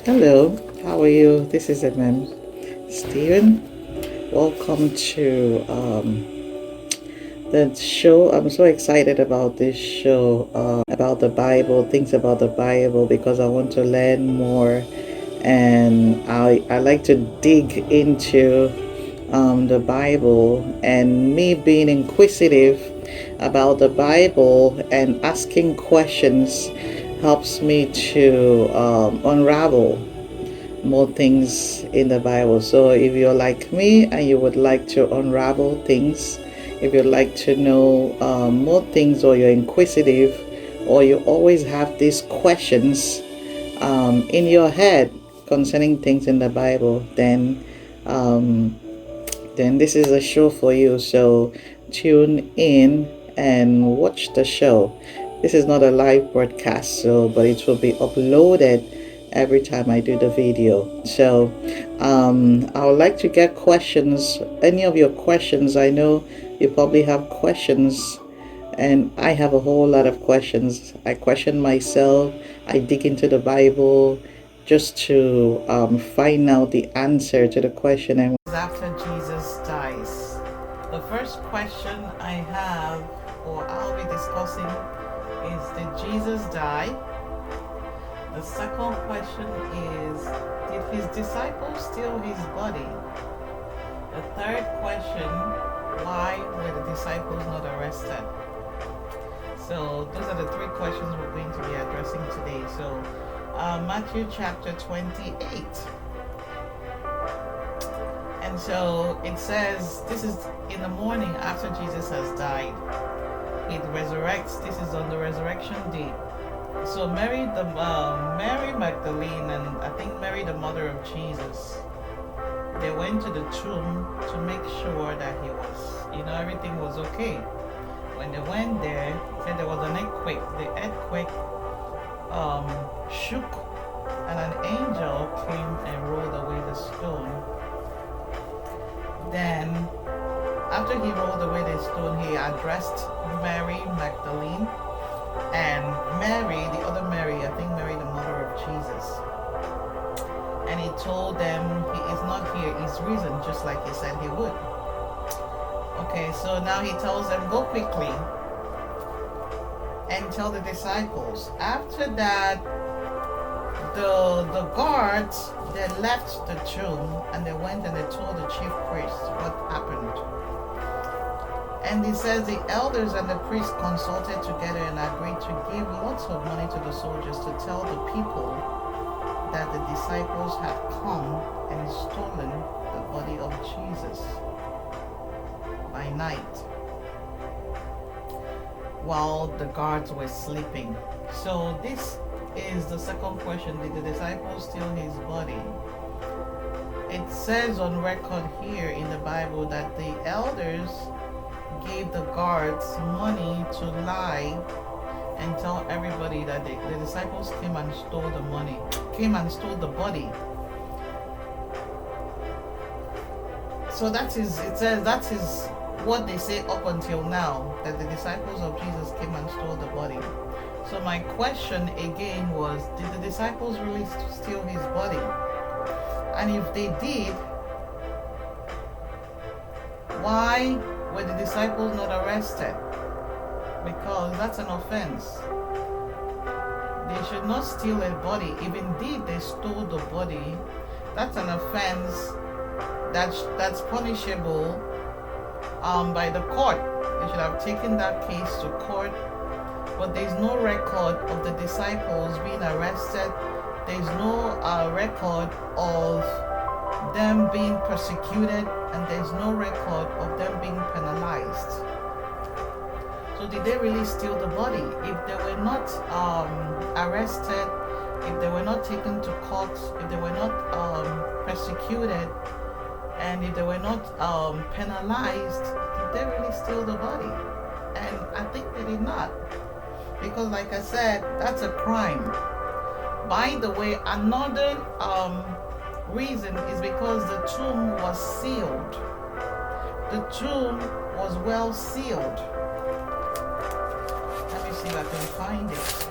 Hello, how are you? This is Stephen. Welcome to the show. I'm so excited about this show about the Bible, things about the Bible, because I want to learn more, and I like to dig into the Bible, and me being inquisitive about the Bible and asking questions helps me to unravel more things in the Bible. So if you're like me and you would like to unravel things, if you'd like to know more things, or you're inquisitive, or you always have these questions in your head concerning things in the Bible, then this is a show for you. So tune in and watch the show. This is not a live broadcast, but it will be uploaded every time I do the video. So I would like to get questions, any of your questions. I know you probably have questions, and I have a whole lot of questions. I question myself, I dig into the Bible just to find out the answer to the question. And after Jesus dies, the first question I have, or I'll be discussing, is did Jesus die? The second question is, did his disciples steal his body? The third question, why were the disciples not arrested? So those are the three questions we're going to be addressing today. So Matthew chapter 28. And so it says, this is in the morning after Jesus has died. It resurrects. This is on the resurrection day. So Mary Magdalene, and I think Mary, the mother of Jesus, they went to the tomb to make sure that everything was okay. When they went there, it said there was an earthquake. The earthquake shook, and an angel came and rolled away the stone. Then, after he rolled away the stone, he addressed Mary Magdalene and Mary, the other Mary, I think Mary, the mother of Jesus. And he told them he is not here, he's risen, just like he said he would. Okay, so now he tells them, go quickly and tell the disciples. After that, the guards, they left the tomb and they went and they told the chief priests what happened. And he says the elders and the priests consulted together and agreed to give lots of money to the soldiers to tell the people that the disciples had come and stolen the body of Jesus by night while the guards were sleeping. So this is the second question. Did the disciples steal his body? It says on record here in the Bible that the elders gave the guards money to lie and tell everybody that the disciples came and stole the body. So it says that is what they say up until now, that the disciples of Jesus came and stole the body. So my question again was, did the disciples really steal his body? And if they did, why were the disciples not arrested? Because that's an offense. They should not steal a body. If indeed they stole the body, that's an offense that's punishable by the court. They should have taken that case to court. But there's no record of the disciples being arrested. There's no record of them being persecuted, and there's no record of them being penalized. So did they really steal the body? If they were not arrested, if they were not taken to court, if they were not persecuted, and if they were not penalized, did they really steal the body? And I think they did not. Because like I said, that's a crime. By the way, another reason is because the tomb was sealed. The tomb was well sealed. Let me see if I can find it.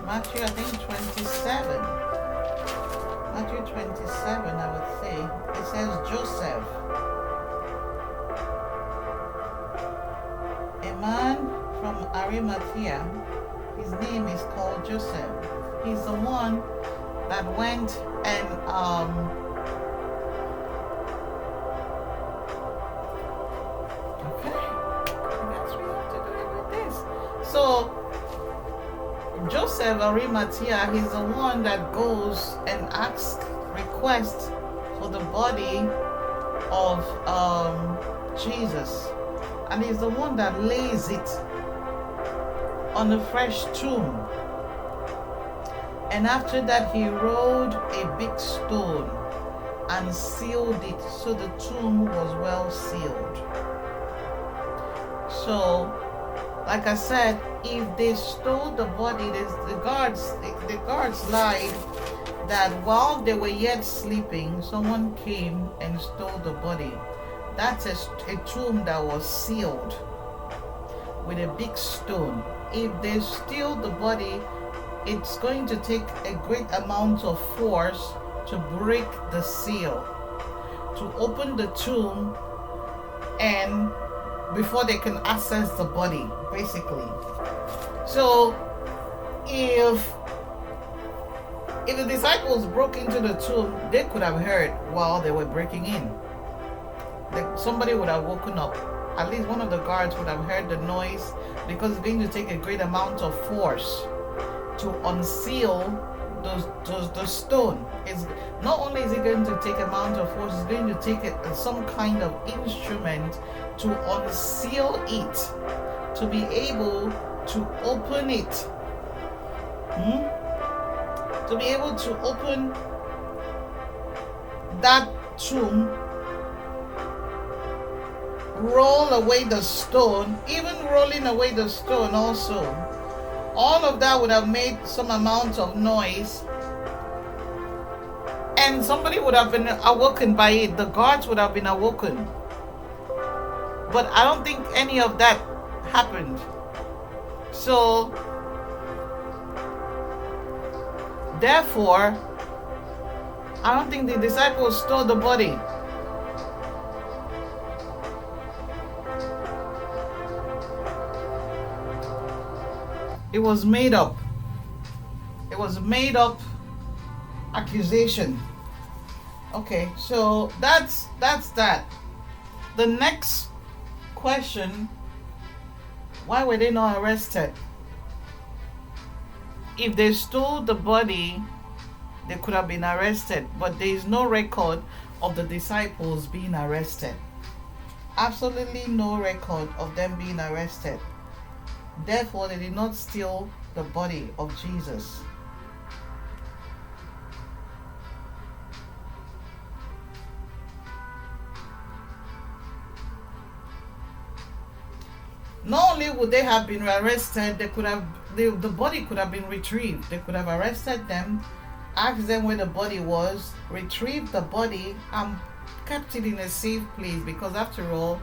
Matthew, I think 27. Matthew 27, I would say. It says Joseph, a man from Arimathea. His name is called Joseph. He's the one that went and okay, I guess we have to do it like this. So Joseph Arimathea, he's the one that goes and requests for the body of Jesus, and he's the one that lays it on a fresh tomb. And after that, he rolled a big stone and sealed it, so the tomb was well sealed. So, like I said, if they stole the body, the guards lied that while they were yet sleeping, someone came and stole the body. That's a tomb that was sealed with a big stone. If they steal the body, it's going to take a great amount of force to break the seal, to open the tomb, and before they can access the body, basically. So if the disciples broke into the tomb, they could have heard while they were breaking in. Somebody would have woken up. At least one of the guards would have heard the noise, because it's going to take a great amount of force to unseal the stone. It's not only is it going to take amount of force, it's going to take some kind of instrument to unseal it, to be able to open it. To be able to open that tomb, roll away the stone, even rolling away the stone also. All of that would have made some amount of noise, and somebody would have been awoken by it. The guards would have been awoken. But I don't think any of that happened. So, therefore, I don't think the disciples stole the body. It was made up. It was a made up accusation. Okay, so that's that. The next question, why were they not arrested? If they stole the body, they could have been arrested, but there is no record of the disciples being arrested. Absolutely no record of them being arrested. Therefore, they did not steal the body of Jesus. Not only would they have been arrested, the body could have been retrieved. They could have arrested them, asked them where the body was, retrieved the body, and kept it in a safe place, because after all,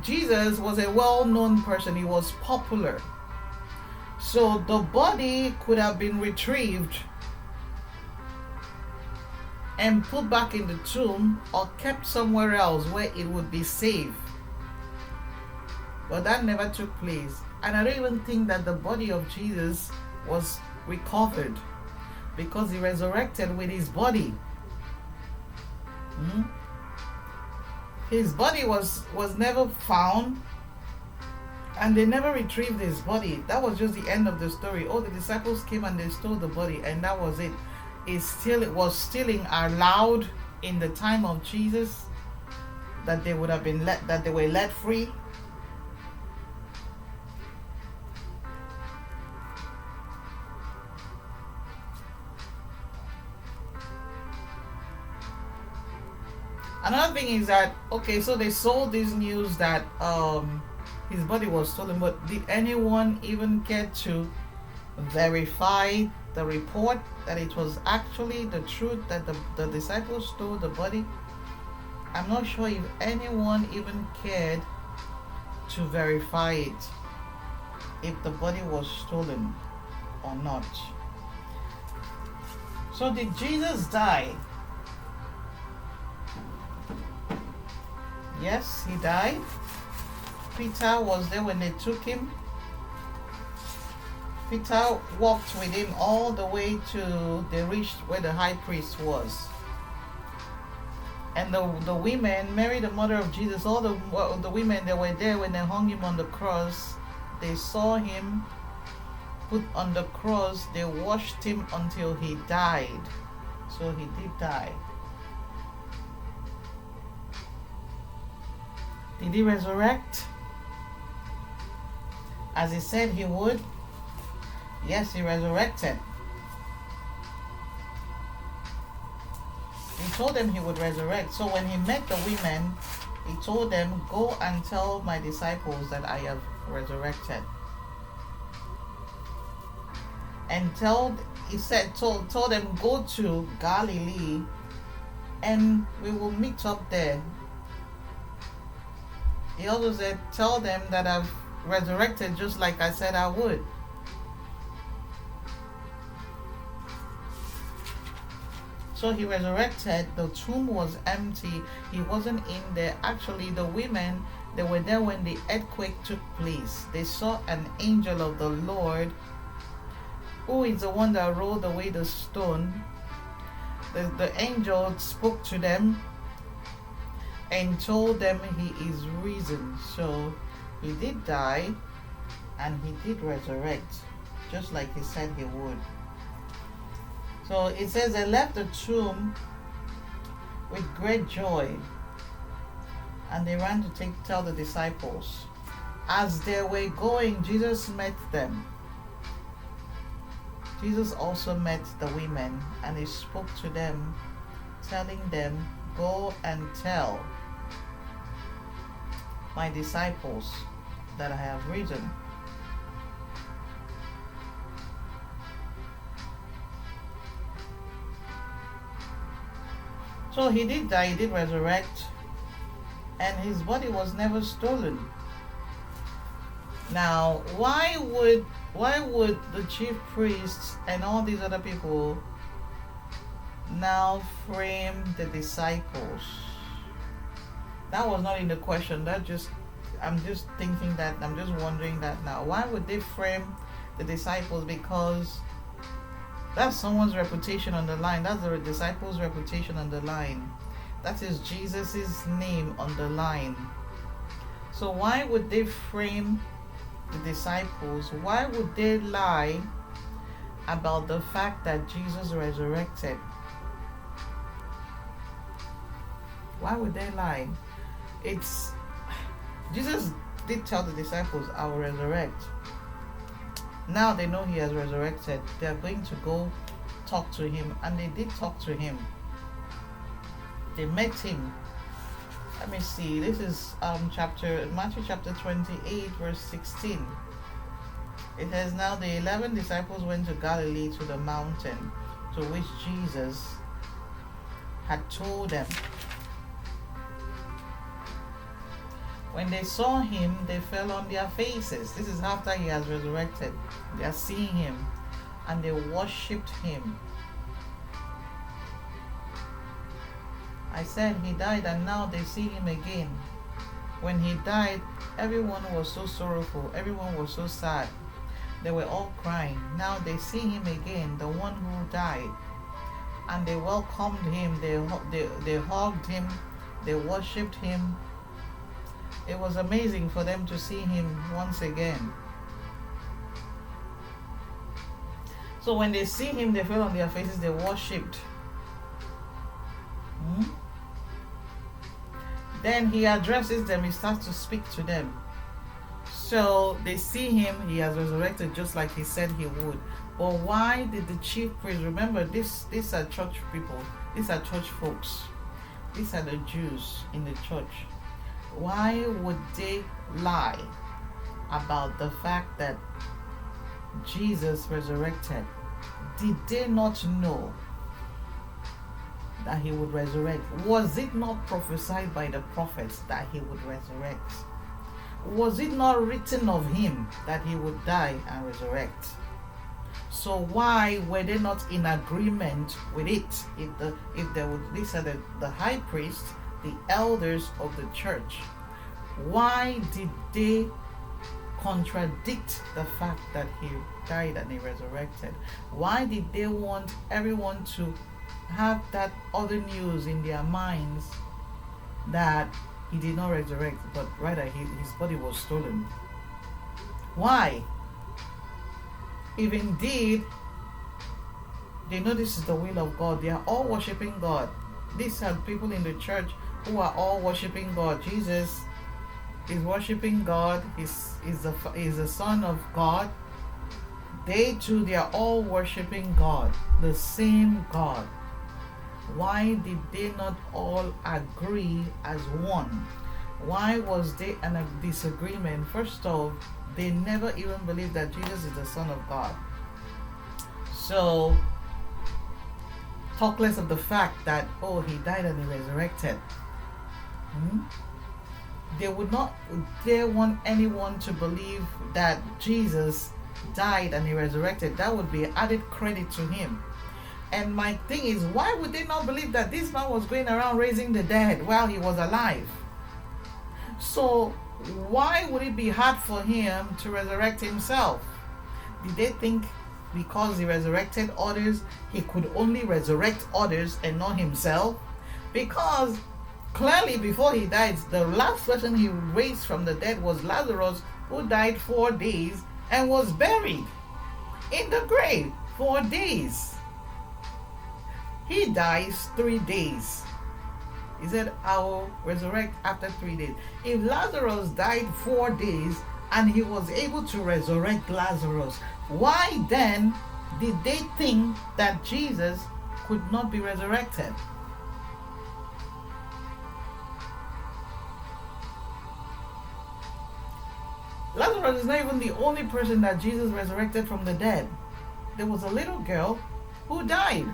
Jesus was a well-known person. He was popular. So the body could have been retrieved and put back in the tomb, or kept somewhere else where it would be safe. But that never took place. And I don't even think that the body of Jesus was recovered, because he resurrected with his body. His body was never found, and they never retrieved his body. That was just the end of the story. Oh, the disciples came and they stole the body, and that was it. It was stealing allowed in the time of Jesus, that they would have been that they were let free. Another thing is that, okay, so they sold this news that his body was stolen, but did anyone even get to verify the report that it was actually the truth that the disciples stole the body? I'm not sure if anyone even cared to verify it. if the body was stolen or not. So did Jesus die? Yes, he died. Peter was there when they took him. Peter walked with him all the way to they reached where the high priest was. And the women, Mary the mother of Jesus, all the women that were there when they hung him on the cross, they saw him put on the cross. They washed him until he died. So he did die. Did he resurrect as he said he would? Yes, he resurrected. He told them he would resurrect. So when he met the women, he told them, go and tell my disciples that I have resurrected. And told them, go to Galilee and we will meet up there. He also said, tell them that I've resurrected just like I said I would. So he resurrected. The tomb was empty. He wasn't in there. Actually, the women, they were there when the earthquake took place. They saw an angel of the Lord, who is the one that rolled away the stone. The angel spoke to them and told them he is risen. So he did die and he did resurrect, just like he said he would. So it says they left the tomb with great joy and they ran to tell the disciples. As they were going, Jesus met them. Jesus also met the women and he spoke to them, telling them, go and tell my disciples that I have risen. So he did die, he did resurrect, and his body was never stolen. Now, why would the chief priests and all these other people now frame the disciples? That was not in the question. I'm just wondering that now. Why would they frame the disciples? Because that's someone's reputation on the line. That's the disciples' reputation on the line. That is Jesus's name on the line. So why would they frame the disciples? Why would they lie about the fact that Jesus resurrected? Why would they lie? Jesus did tell the disciples, I will resurrect. Now they know he has resurrected. They are going to go talk to him, and they did talk to him. They met him. Let me see. This is Matthew chapter 28, verse 16. It says, now the 11 disciples went to Galilee, to the mountain to which Jesus had told them. When they saw him, they fell on their faces. This is after he has resurrected. They are seeing him and they worshipped him. I said he died and now they see him again. When he died, everyone was so sorrowful. Everyone was so sad. They were all crying. Now they see him again, the one who died. And they welcomed him. They hugged him. They worshipped him. It was amazing for them to see him once again. So when they see him, they fell on their faces, they worshipped. Then he addresses them, he starts to speak to them. So they see him, he has resurrected just like he said he would. But why did the chief priest, remember these are church people, these are church folks, these are the Jews in the church. Why would they lie about the fact that Jesus resurrected? Did they not know that he would resurrect? Was it not prophesied by the prophets that he would resurrect? was it not written of him that he would die and resurrect? So why were they not in agreement with it? These are the high priest, the elders of the church. Why did they contradict the fact that he died and he resurrected? Why did they want everyone to have that other news in their minds that he did not resurrect, but rather his body was stolen? Why? If indeed they know this is the will of God, they are all worshiping God. These are people in the church who are all worshiping God. Jesus is worshiping God. He's the Son of God. They too, they are all worshiping God, the same God. Why did they not all agree as one? Why was there a disagreement? First off, they never even believed that Jesus is the Son of God. So, talk less of the fact that, oh, he died and he resurrected. They would not dare want anyone to believe that Jesus died and he resurrected. That would be added credit to him. And my thing is, why would they not believe that this man was going around raising the dead while he was alive? So why would it be hard for him to resurrect himself? Did they think because he resurrected others, he could only resurrect others and not himself? Because clearly before he died, the last person he raised from the dead was Lazarus, who died 4 days and was buried in the grave 4 days. He dies 3 days. He said, I will resurrect after 3 days. If Lazarus died 4 days and he was able to resurrect Lazarus, why then did they think that Jesus could not be resurrected? Lazarus is not even the only person that Jesus resurrected from the dead. There was a little girl who died.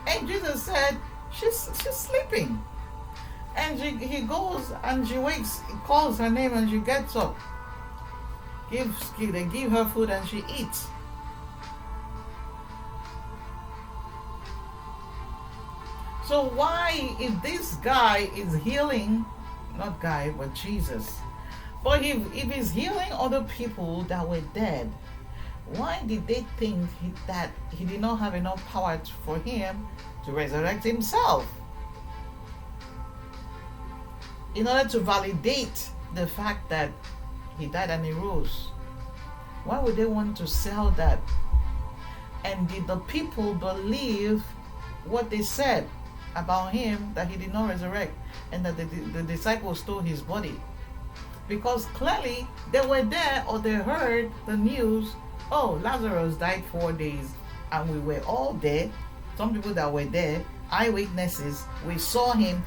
And Jesus said, she's sleeping. And he goes and she wakes, he calls her name and she gets up. They give her food and she eats. So why, if this guy is healing, not guy, but Jesus, but if he's healing other people that were dead, why did they think that he did not have enough power for him to resurrect himself? In order to validate the fact that he died and he rose. Why would they want to sell that? And did the people believe what they said about him, that he did not resurrect and that the disciples stole his body? Because clearly they were there, or they heard the news, oh, Lazarus died 4 days, and we were all there. Some people that were there, eyewitnesses, we saw him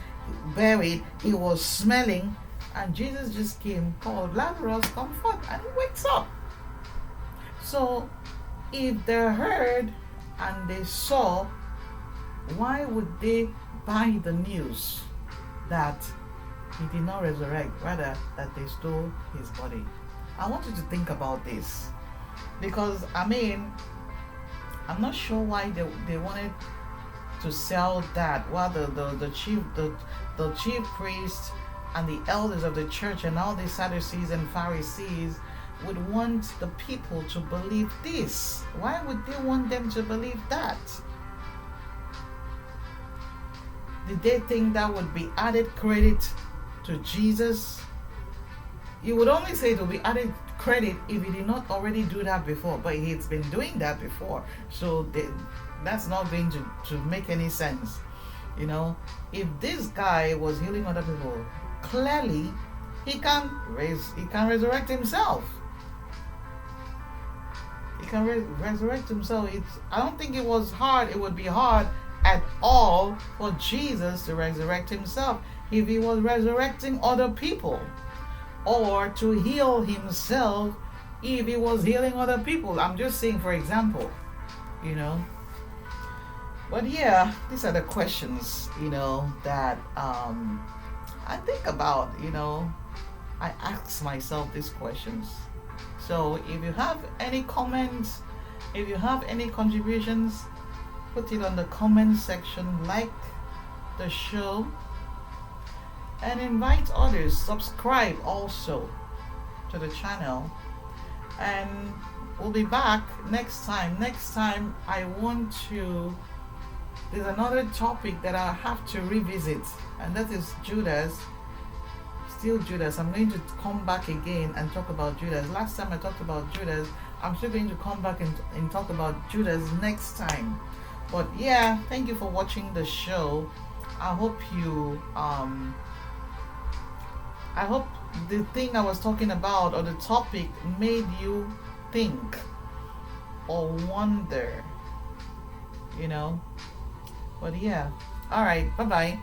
buried, he was smelling, and Jesus just came, called Lazarus, come forth, and he wakes up. So if they heard and they saw, why would they buy the news that he did not resurrect, rather that they stole his body? I want you to think about this, because I'm not sure why they wanted to sell that, while the chief priest and the elders of the church and all the Sadducees and Pharisees would want the people to believe this. Why would they want them to believe that? Did they think that would be added credit to Jesus? You would only say it will be added credit if he did not already do that before, but he's been doing that before, so that's not going to make any sense. You know, if this guy was healing other people, clearly he can resurrect himself. He can resurrect himself. I don't think it would be hard at all for Jesus to resurrect himself if he was resurrecting other people, or to heal himself if he was healing other people. I'm just saying, for example, you know. But yeah, these are the questions, you know, that I think about, you know. I ask myself these questions. So if you have any comments, if you have any contributions, put it on the comment section, like the show, and invite others. Subscribe also to the channel, and we'll be back next time. Next time there's another topic that I have to revisit, and that is Judas. Still Judas. I'm going to come back again and talk about Judas. Last time I talked about Judas. I'm still going to come back and talk about Judas next time. But yeah, thank you for watching the show. I hope the thing I was talking about, or the topic, made you think or wonder, But yeah. All right. Bye-bye.